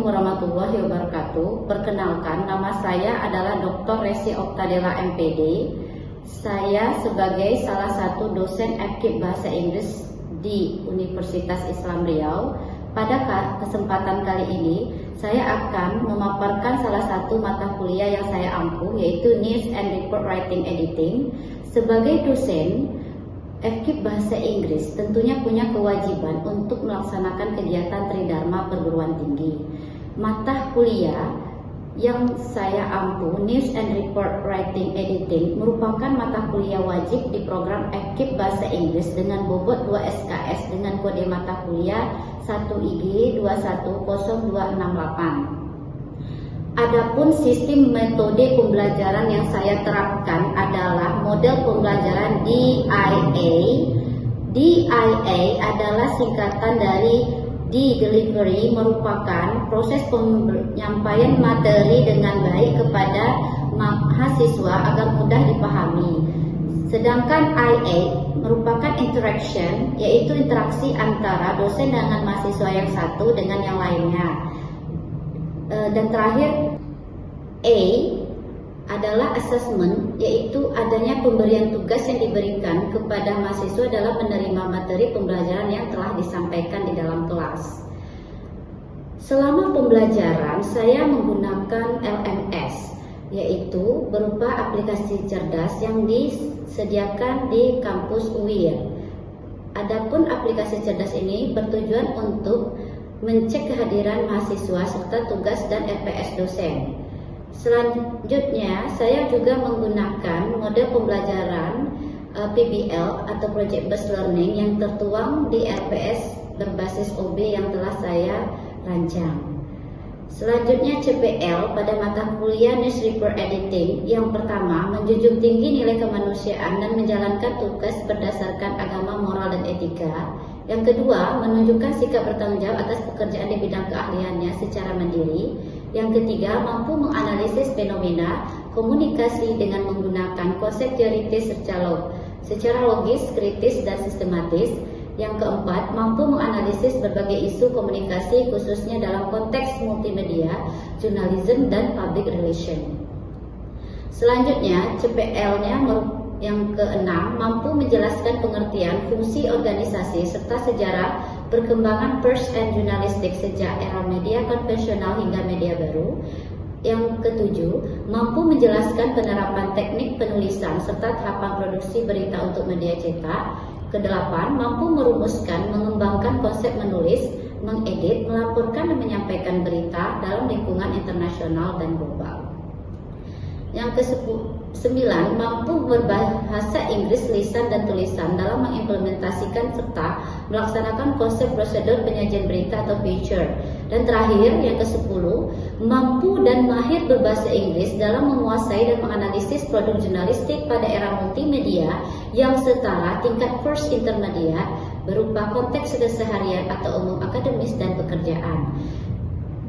Assalamualaikum warahmatullahi wabarakatuh. Perkenalkan, nama saya adalah Dr. Resi Oktadela MPD. Saya sebagai salah satu dosen FKIP Bahasa Inggris di Universitas Islam Riau. Pada kesempatan kali ini, saya akan memaparkan salah satu mata kuliah yang saya ampuh, yaitu News and Report Writing Editing. Sebagai dosen FKIP Bahasa Inggris tentunya punya kewajiban untuk melaksanakan kegiatan Tridharma perguruan tinggi. Mata kuliah yang saya ampuh, News and Report Writing Editing, merupakan mata kuliah wajib di program FKIP Bahasa Inggris dengan bobot 2 SKS dengan kode mata kuliah 1IG 210268. Adapun sistem metode pembelajaran yang saya terapkan adalah model pembelajaran DIA. DIA adalah singkatan dari delivery, merupakan proses penyampaian materi dengan baik kepada mahasiswa agar mudah dipahami. Sedangkan IA merupakan interaction, yaitu interaksi antara dosen dengan mahasiswa yang satu dengan yang lainnya. Dan terakhir, A adalah assessment, yaitu adanya pemberian tugas yang diberikan kepada mahasiswa dalam menerima materi pembelajaran yang telah disampaikan di dalam kelas. Selama pembelajaran, saya menggunakan LMS, yaitu berupa aplikasi cerdas yang disediakan di kampus UIR. Adapun aplikasi cerdas ini bertujuan untuk mencek kehadiran mahasiswa serta tugas dan LPS dosen. Selanjutnya, saya juga menggunakan model pembelajaran PBL atau Project Based Learning yang tertuang di LPS berbasis OB yang telah saya rancang. Selanjutnya CPL pada mata kuliah News Report Editing. Yang pertama, menjunjung tinggi nilai kemanusiaan dan menjalankan tugas berdasarkan agama, moral, dan etika. Yang kedua, menunjukkan sikap bertanggung jawab atas pekerjaan di bidang keahliannya secara mandiri. Yang ketiga, mampu menganalisis fenomena komunikasi dengan menggunakan konsep teoritis secara logis, kritis, dan sistematis. Yang keempat, mampu menganalisis berbagai isu komunikasi khususnya dalam konteks multimedia, jurnalisme, dan public relation. Selanjutnya, CPL-nya yang keenam, mampu menjelaskan pengertian fungsi organisasi serta sejarah perkembangan pers and jurnalistik sejak era media konvensional hingga media baru. Yang ketujuh, mampu menjelaskan penerapan teknik penulisan serta tahapan produksi berita untuk media cetak. Kedelapan, mampu merumuskan, mengembangkan konsep menulis, mengedit, melaporkan, dan menyampaikan berita dalam lingkungan internasional dan global. Yang ke-9, mampu berbahasa Inggris lisan dan tulisan dalam mengimplementasikan serta melaksanakan konsep prosedur penyajian berita atau feature. Dan terakhir, yang ke-10, mampu dan mahir berbahasa Inggris dalam menguasai dan menganalisis produk jurnalistik pada era multimedia yang setara tingkat first intermediate berupa konteks keseharian atau umum akademis dan pekerjaan.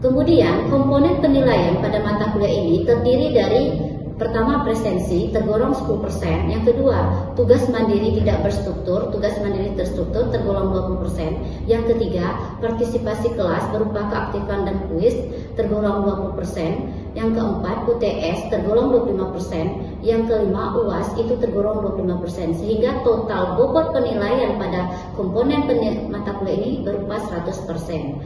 Kemudian, komponen penilaian pada mata kuliah ini terdiri dari pertama, presensi tergolong 10%. Yang kedua, tugas mandiri tidak berstruktur, tugas mandiri terstruktur tergolong 20%. Yang ketiga, partisipasi kelas berupa keaktifan dan kuis tergolong 20%. Yang keempat, UTS tergolong 25%. Yang kelima, UAS itu tergolong 25%. Sehingga total bobot penilaian pada komponen mata kuliah ini berupa 100%.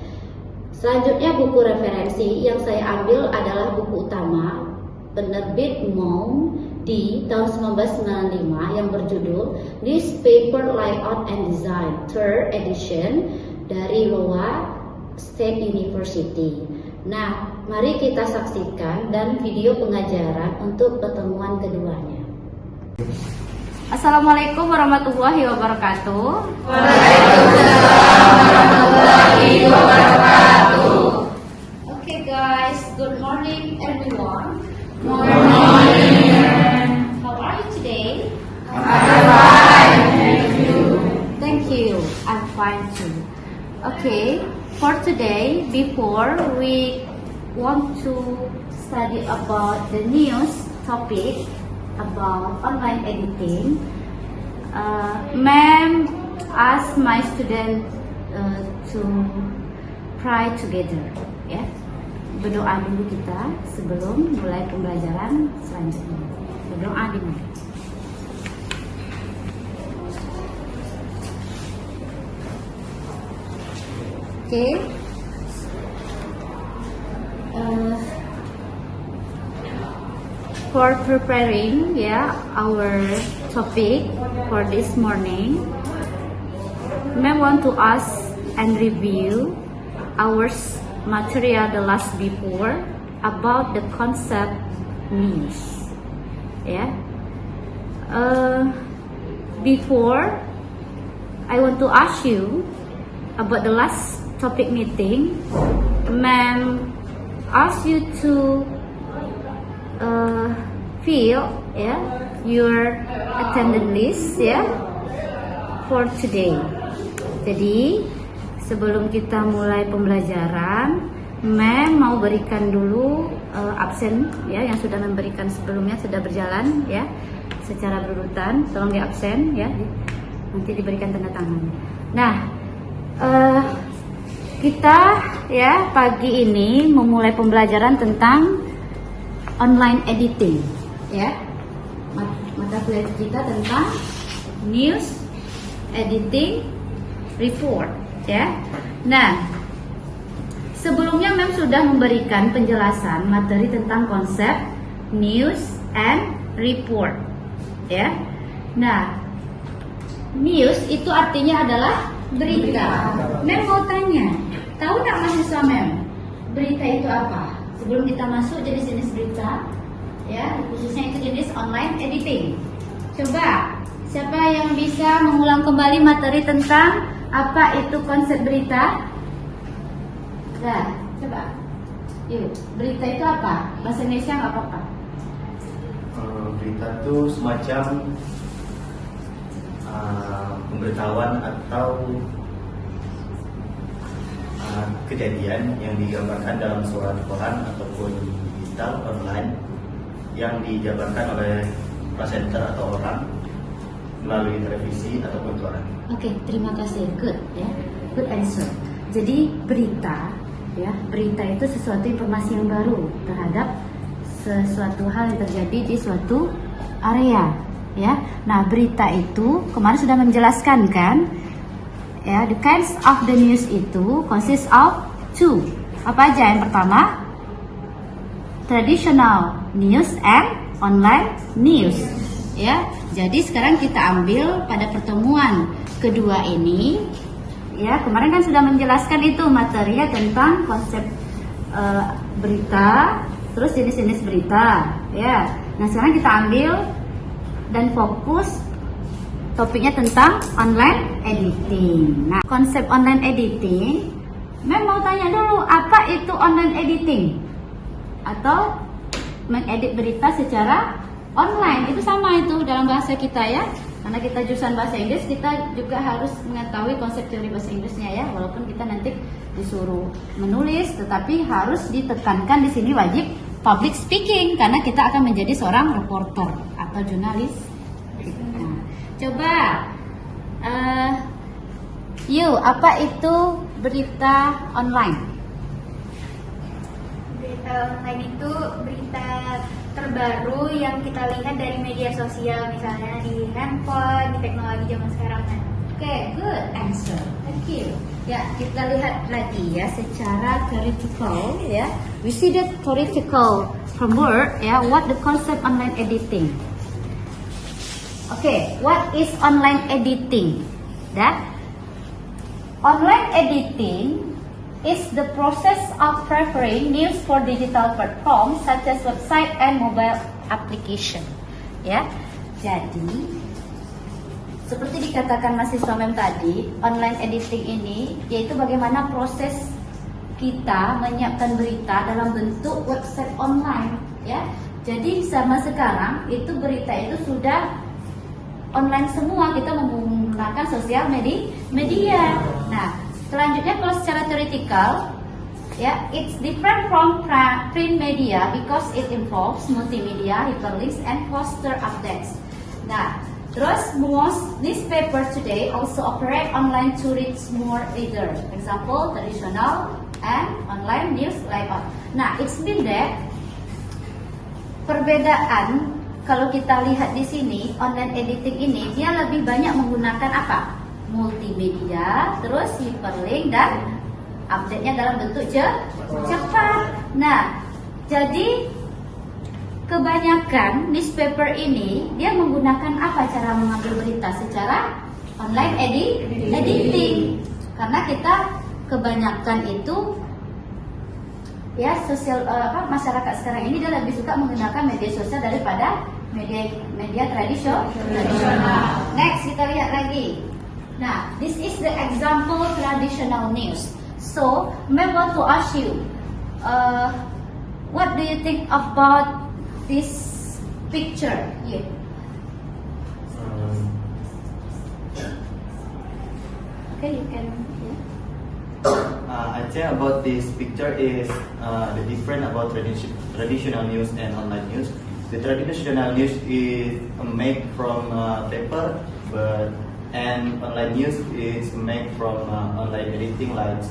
Selanjutnya, buku referensi yang saya ambil adalah buku utama penerbit MOM di tahun 1995 yang berjudul Newspaper Layout and Design, 3rd edition dari Iowa State University. Nah, mari kita saksikan dan video pengajaran untuk pertemuan keduanya. Assalamualaikum warahmatullahi wabarakatuh. Waalaikumsalam warahmatullahi wabarakatuh. Okay guys, good morning everyone. Morning. How are you today? I'm fine, thank you. Thank you. I'm fine too. Okay, for today, before we want to study about the news topic about online editing, ma'am asked my student to try together. Yeah. berdoa dulu kita sebelum mulai pembelajaran selanjutnya. Berdoa dimulai. Okay. For preparing our topic for this morning, I want to ask and review our material the last before about the concept news. Before I want to ask you about the last topic meeting, ma'am ask you to fill your attendance list for today. Jadi sebelum kita mulai pembelajaran, ma'am mau berikan dulu absen yang sudah memberikan sebelumnya sudah berjalan secara berurutan, tolong di absen nanti diberikan tanda tangan. Nah, kita pagi ini memulai pembelajaran tentang online editing mata kuliah kita tentang news editing report Nah, sebelumnya ma'am sudah memberikan penjelasan materi tentang konsep news and report Nah, news itu artinya adalah berita. Ma'am mau tanya, tahu nggak mahasiswa ma'am, berita itu apa? Sebelum kita masuk jenis-jenis berita, khususnya itu jenis online editing. Coba, siapa yang bisa mengulang kembali materi tentang apa itu konsep berita? Nah, coba. Yuk, berita itu apa? Bahasa Indonesia nggak apa-apa. Berita itu semacam pemberitahuan atau kejadian yang digambarkan dalam surat koran ataupun digital online yang dijabarkan oleh presenter atau orang melalui televisi ataupun koran. Oke, terima kasih. Good good answer. Jadi berita berita itu sesuatu informasi yang baru terhadap sesuatu hal yang terjadi di suatu area Nah, berita itu kemarin sudah menjelaskan kan the kinds of the news itu consist of two. Apa aja? Yang pertama, traditional news and online news Jadi sekarang kita ambil pada pertemuan kedua ini kemarin kan sudah menjelaskan itu materinya tentang konsep berita, terus jenis-jenis berita Nah, sekarang kita ambil dan fokus topiknya tentang online editing. Nah, konsep online editing, ma'am mau tanya dulu, apa itu online editing? Atau mengedit berita secara online, itu sama itu dalam bahasa kita Karena kita jurusan bahasa Inggris, kita juga harus mengetahui konsep teori bahasa Inggrisnya walaupun kita nanti disuruh menulis, tetapi harus ditekankan di sini wajib public speaking karena kita akan menjadi seorang reporter atau jurnalis. Nah, coba, apa itu berita online? Berita online itu berita terbaru yang kita lihat dari media sosial, misalnya di handphone, di teknologi zaman sekarang. Oke, good answer. Thank you. Kita lihat lagi secara theoretical We see the theoretical framework what the concept online editing. Okay, what is online editing? Online editing is the process of preparing news for digital platforms such as website and mobile application. Jadi seperti dikatakan mahasiswa mem tadi, online editing ini yaitu bagaimana proses kita menyiapkan berita dalam bentuk website online Jadi sama sekarang itu berita itu sudah online semua, kita menggunakan sosial media. Nah, selanjutnya kalau secara theoretical it's different from print media because it involves multimedia, hyperlinks and poster updates. Nah, terus most newspapers today also operate online to reach more readers. For example, traditional and online news layout. Nah, it's been that perbedaan kalau kita lihat di sini online editing ini dia lebih banyak menggunakan apa? Multimedia, terus hyperlink dan update-nya dalam bentuk cepat. Nah, jadi kebanyakan newspaper ini dia menggunakan apa cara mengambil berita secara online editing. Karena kita kebanyakan itu ya masyarakat sekarang ini dia lebih suka menggunakan media sosial daripada media tradisional. Next kita lihat lagi. Nah, this is the example traditional news. So, I want to ask you, what do you think about this picture here? Okay, you can. I think about this picture is the different about traditional news and online news. The traditional news is made from paper, and online news is made from online editing lights,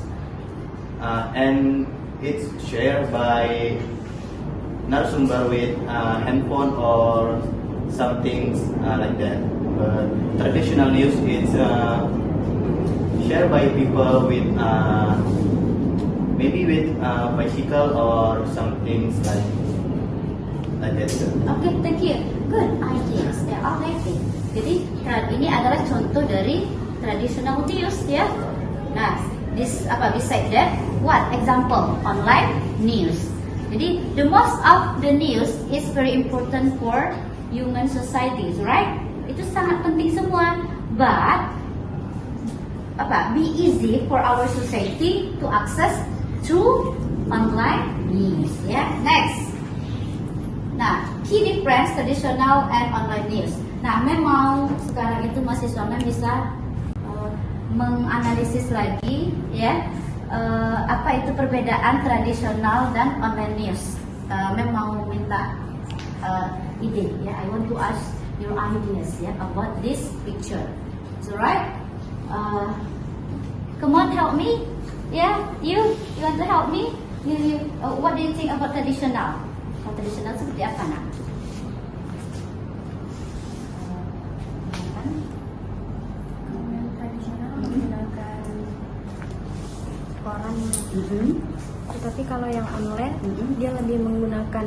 and it's shared by narasumber with handphone or something like that. But traditional news is shared by people with maybe with bicycle or something like that. Okay, thank you. Good ideas. They are amazing. Jadi ini adalah contoh dari traditional news ya. Nah, beside that, what example online news. Jadi the most of the news is very important for human societies, right? Itu sangat penting semua. But be easy for our society to access through online news ya. Next. Nah, key difference traditional and online news. Nah, memang sekarang itu mahasiswa bisa menganalisis lagi ya apa itu perbedaan tradisional dan online news. Memang minta ide ya. I want to ask your ideas ya about this picture. So right? Come on, help me. Yeah, you want to help me? What do you think about traditional? Tradisional seperti apa nak? Tradisional menggunakan koran, tetapi kalau yang online dia lebih menggunakan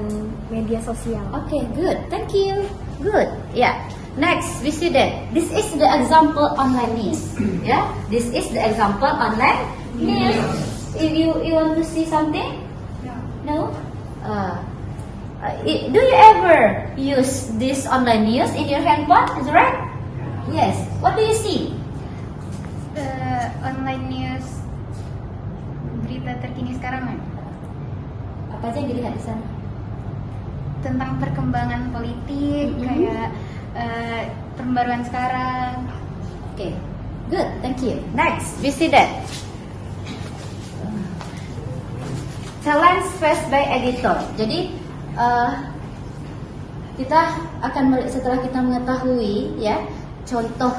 media sosial. Okay, good. Thank you. Good. Yeah. Next, we see that this is the example online news. Yeah, this is the example online news. If you want to see something, no. Do you ever use this online news in your handphone? Is it right? Yes. What do you see? Online news, berita terkini sekarang kan? Apa aja yang dilihat di sana? Tentang perkembangan politik, kayak pembaruan sekarang. Okay, good. Thank you. Next, we see that challenge faced by editor. Jadi kita akan setelah kita mengetahui ya contoh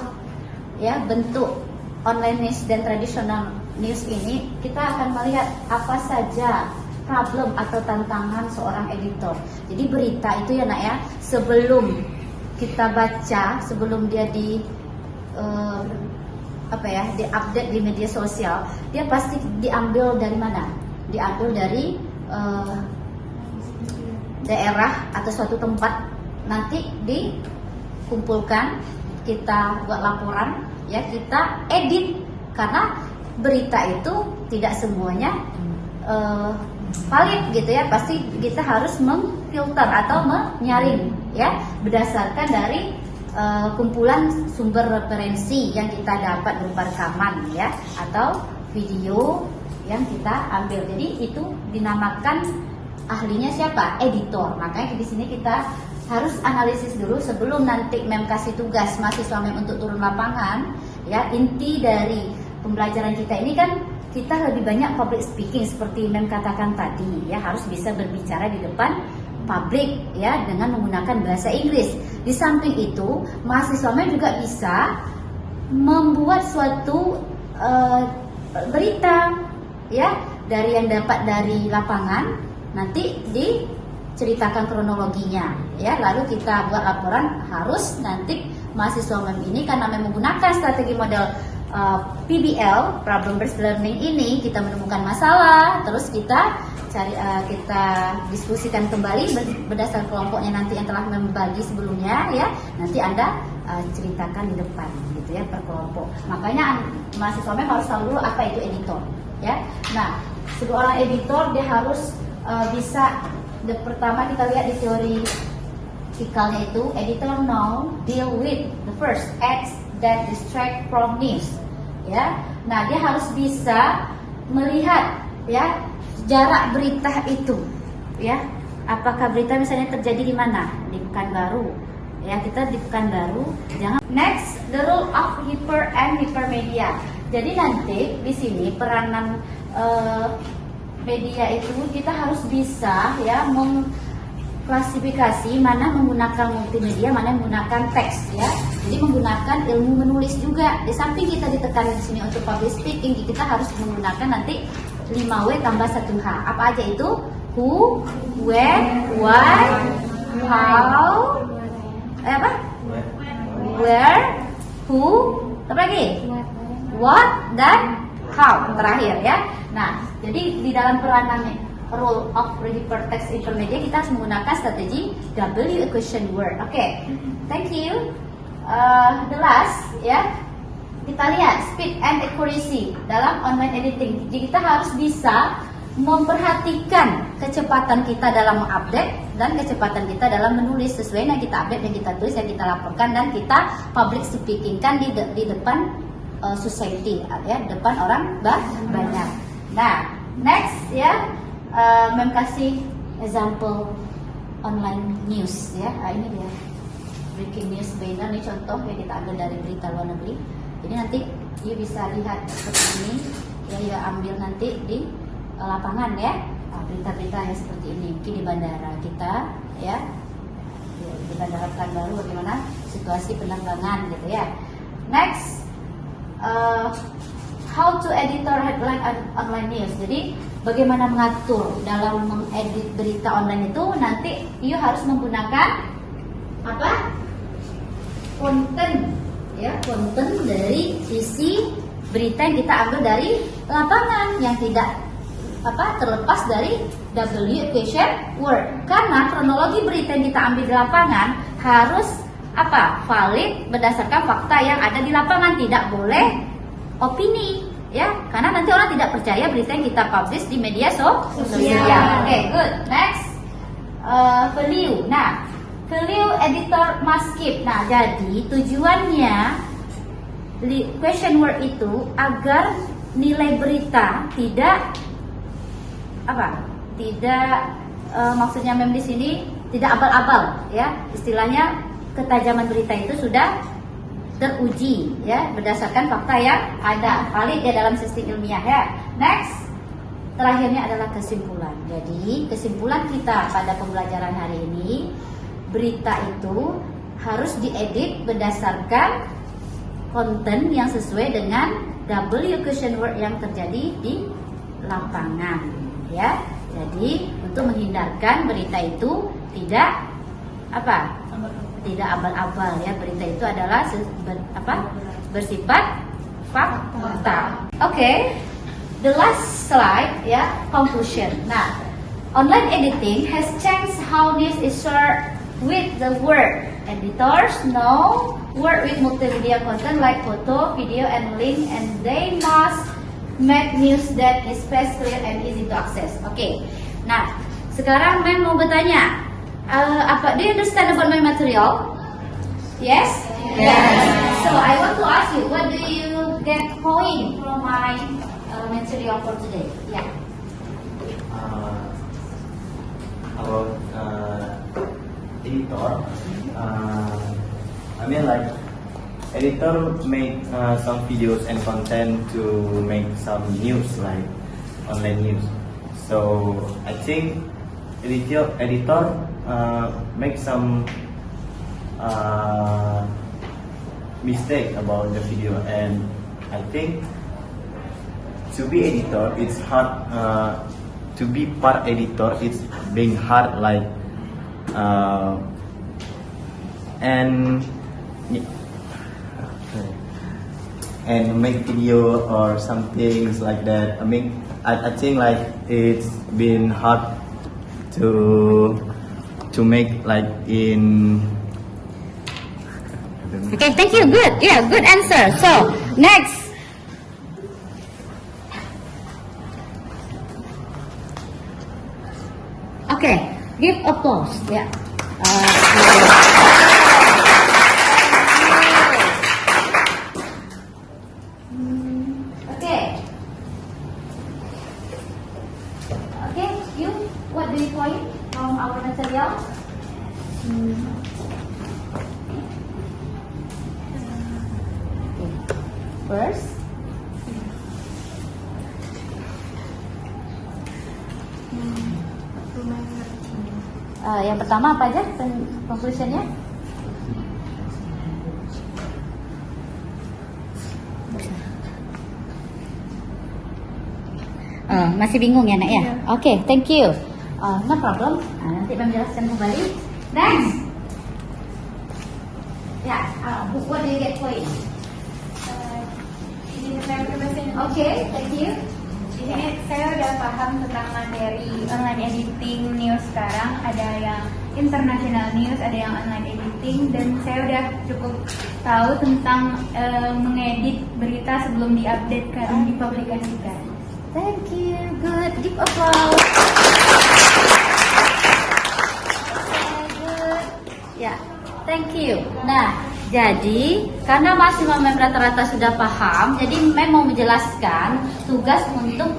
ya bentuk online news dan tradisional news ini, kita akan melihat apa saja problem atau tantangan seorang editor. Jadi berita itu ya nak ya, sebelum kita baca, sebelum dia diupdate di media sosial, dia pasti diambil dari mana? Diambil dari daerah atau suatu tempat, nanti dikumpulkan, kita buat laporan, ya kita edit, karena berita itu tidak semuanya valid gitu ya, pasti kita harus memfilter atau menyaring ya berdasarkan dari kumpulan sumber referensi yang kita dapat berupa rekaman ya atau video yang kita ambil. Jadi itu dinamakan ahlinya siapa? Editor. Makanya di sini kita harus analisis dulu sebelum nanti mem kasih tugas mahasiswa mem untuk turun lapangan. Ya, inti dari pembelajaran kita ini kan kita lebih banyak public speaking seperti mem katakan tadi. Ya, harus bisa berbicara di depan publik ya dengan menggunakan bahasa Inggris. Di samping itu, mahasiswa mem juga bisa membuat suatu berita ya dari yang dapat dari lapangan, nanti diceritakan kronologinya, ya. Lalu kita buat laporan. Harus nanti mahasiswa MEM ini karena menggunakan strategi model PBL, problem based learning ini, kita menemukan masalah, terus kita kita diskusikan kembali berdasarkan kelompoknya nanti yang telah membagi sebelumnya, ya. Nanti Anda ceritakan di depan, gitu ya, per kelompok. Makanya mahasiswa MEM harus tahu dulu apa itu editor, ya. Nah, seorang editor dia harus bisa. Pertama kita lihat di teori tikalnya itu, editor know deal with the first acts that distract from news, ya. Nah, dia harus bisa melihat, ya, jarak berita itu, ya. Apakah berita misalnya terjadi di mana? Di Pekanbaru, ya. Kita di Pekanbaru. Jangan. Next, the role of hyper and hypermedia. Jadi nanti di sini peranan media itu kita harus bisa, ya, klasifikasi mana menggunakan multimedia, mana menggunakan teks, ya. Jadi menggunakan ilmu menulis juga. Di samping kita ditekan di sini untuk public speaking, kita harus menggunakan nanti 5W tambah 1H. Apa aja itu? Who, when, why, how, where, who, apa lagi? What dan how terakhir, ya. Nah, jadi di dalam peranan role of hypertext intermedia kita harus menggunakan strategi W equation word. Oke, thank you. The last, ya, kita lihat speed and accuracy dalam online editing. Jadi kita harus bisa memperhatikan kecepatan kita dalam mengupdate dan kecepatan kita dalam menulis sesuai yang kita update, yang kita tulis, yang kita laporkan, dan kita public speaking kan di depan society, ya, depan orang banyak. Nah, next, ya. Mem kasih example online news, ya. Ini dia breaking news banner, ini contoh yang kita ambil dari berita luar negeri. Jadi nanti you bisa lihat seperti ini, ya, you ambil nanti di lapangan, ya. Berita-berita yang seperti ini mungkin di bandara kita, ya, di bandara Pekanbaru bagaimana situasi penerbangan, gitu, ya. Next, how to editor headline online news. Jadi bagaimana mengatur dalam mengedit berita online itu, nanti you harus menggunakan apa? Konten, ya, konten dari sisi berita yang kita ambil dari lapangan, yang tidak terlepas dari W equation word. Karena kronologi berita yang kita ambil di lapangan harus valid berdasarkan fakta yang ada di lapangan, tidak boleh opini, ya, karena nanti orang tidak percaya berita yang kita publish di media sosial. Oke, good. Next, value. Nah, value editor must keep. Nah, jadi tujuannya question word itu agar nilai berita tidak maksudnya mem di sini tidak abal-abal, ya. Istilahnya ketajaman berita itu sudah teruji, ya, berdasarkan fakta yang ada, valid, ya, dalam sistem ilmiah, ya. Next, terakhirnya adalah kesimpulan. Jadi kesimpulan kita pada pembelajaran hari ini, berita itu harus diedit berdasarkan konten yang sesuai dengan W question word yang terjadi di lapangan, ya. Jadi untuk menghindarkan berita itu tidak abal-abal, ya. Berita itu adalah bersifat fakta. Oke, the last slide, ya, conclusion. Nah, online editing has changed how news is shared with the world. Editors know work with multimedia content like photo, video, and link, and they must make news that is fast, clear, and easy to access. Oke, nah, sekarang Mem mau bertanya, do you understand about my material? Yes? Yes. So I want to ask you, what do you get point from my material for today? Yeah. About editor, editor make some videos and content to make some news, like online news. So I think editor make some mistake about the video, and I think to be editor, it's hard. To be part editor, it's being hard. Like and make video or some things like that. I mean, I think like it's been hard to make like in. Okay, thank you. Good. Yeah, good answer. So next. Okay, give applause. Yeah. Okay. Okay, you. What do you point from our material? First. Yang pertama apa aja conclusionnya? Masih bingung ya nak ya? Oke, thank you. No problem. Nanti menjelaskan kembali. Next. Ya, what do you get point? Ini saya berbahasa Indonesia. Oke, thank you. Di sini saya udah paham tentang materi online editing news sekarang. Ada yang international news, ada yang online editing, dan saya udah cukup tahu tentang mengedit berita sebelum diupdate dan dipublikasikan. Thank you. Good. Give applause. Good. Ya, thank you. Nah, jadi karena mahasiswa mem rata-rata sudah paham, jadi mem mau menjelaskan tugas untuk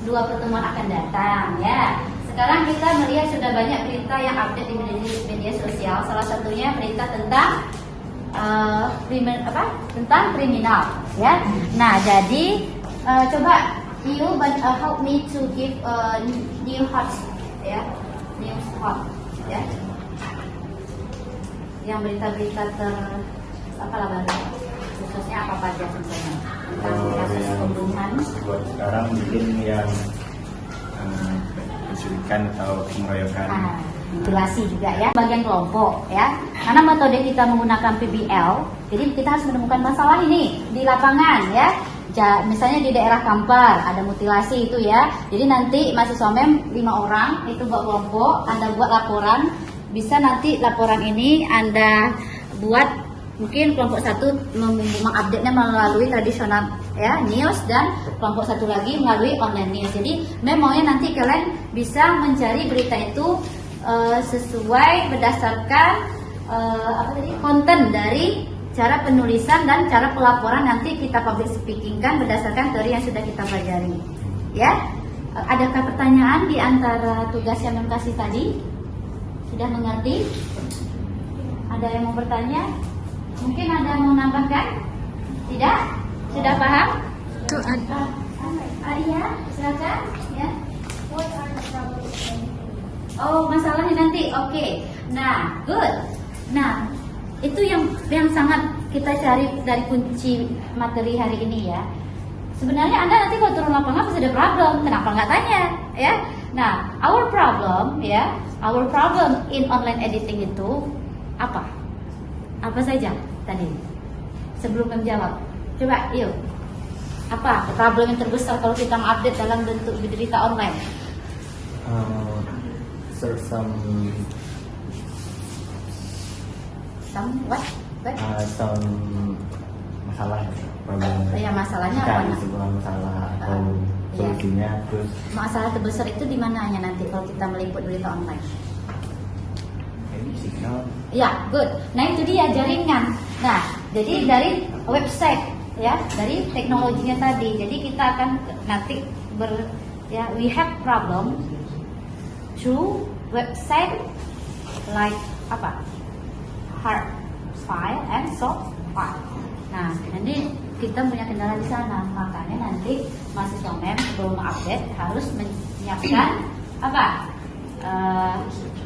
2 pertemuan akan datang ya. Sekarang kita melihat sudah banyak berita yang update di media sosial. Salah satunya berita tentang tentang kriminal ya. Nah, jadi coba you help me to give new hot ya, news hot ya. Yang berita-berita baru, khususnya apa aja sebenarnya tentang kasus pembunuhan. Buat sekarang mungkin yang penculikan atau pengeroyokan. Mutilasi juga ya, bagian kelompok ya. Karena metode kita menggunakan PBL, jadi kita harus menemukan masalah ini di lapangan ya. Misalnya di daerah Kampar ada mutilasi itu ya. Jadi nanti mahasiswa mem 5 orang itu buat kelompok, Anda buat laporan. Bisa nanti laporan ini Anda buat, mungkin kelompok satu mengupdate-nya melalui tradisional ya news, dan kelompok satu lagi melalui online news. Jadi maunya nanti kalian bisa mencari berita itu sesuai berdasarkan konten dari cara penulisan dan cara pelaporan. Nanti kita public speaking-kan berdasarkan teori yang sudah kita pelajari ya. Adakah pertanyaan di antara tugas yang mem kasih tadi? Sudah mengerti? Ada yang mau bertanya? Mungkin ada yang mau nambahkan? Tidak? Sudah paham? Iya, silakan ya. What are the problems? Oh, masalahnya nanti. Oke. Nah, good. Nah, itu yang sangat kita cari dari kunci materi hari ini ya. Sebenarnya Anda nanti kalau turun lapangan pasti ada problem. Kenapa nggak tanya ya? Nah, our problem in online editing itu apa? Apa saja tadi? Sebelum menjawab, coba yuk. Apa problem yang terbesar kalau kita mengupdate dalam bentuk berita online? Some What? some masalah, problem. Ya, masalahnya Bukan apa? sebuah masalah atau Iya. solusinya. Terus Masalah terbesar itu di mananya nanti kalau kita meliput berita online? ini signal. Ya, good. Nah, itu dia jaringan. Nah, jadi dari website ya, dari teknologinya tadi. Jadi kita akan nanti we have problem through website like apa? Hard file and soft file. Nah, nanti kita punya kendala di sana. Makanya nanti mahasiswa mem sebelum update harus menyiapkan apa?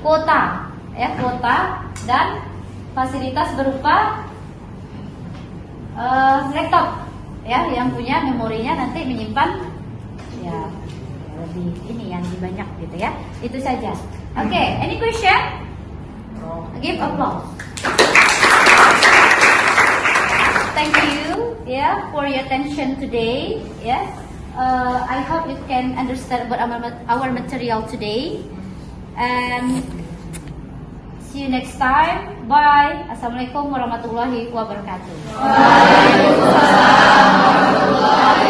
Kuota dan fasilitas berupa laptop ya, yang punya memorinya nanti menyimpan ya lebih ini yang lebih banyak gitu ya. Itu saja. Oke, any question? Give applause. Thank you for your attention today. I hope you can understand about our material today. And see you next time. Bye. Assalamualaikum warahmatullahi wabarakatuh. Waalaikumsalam warahmatullahi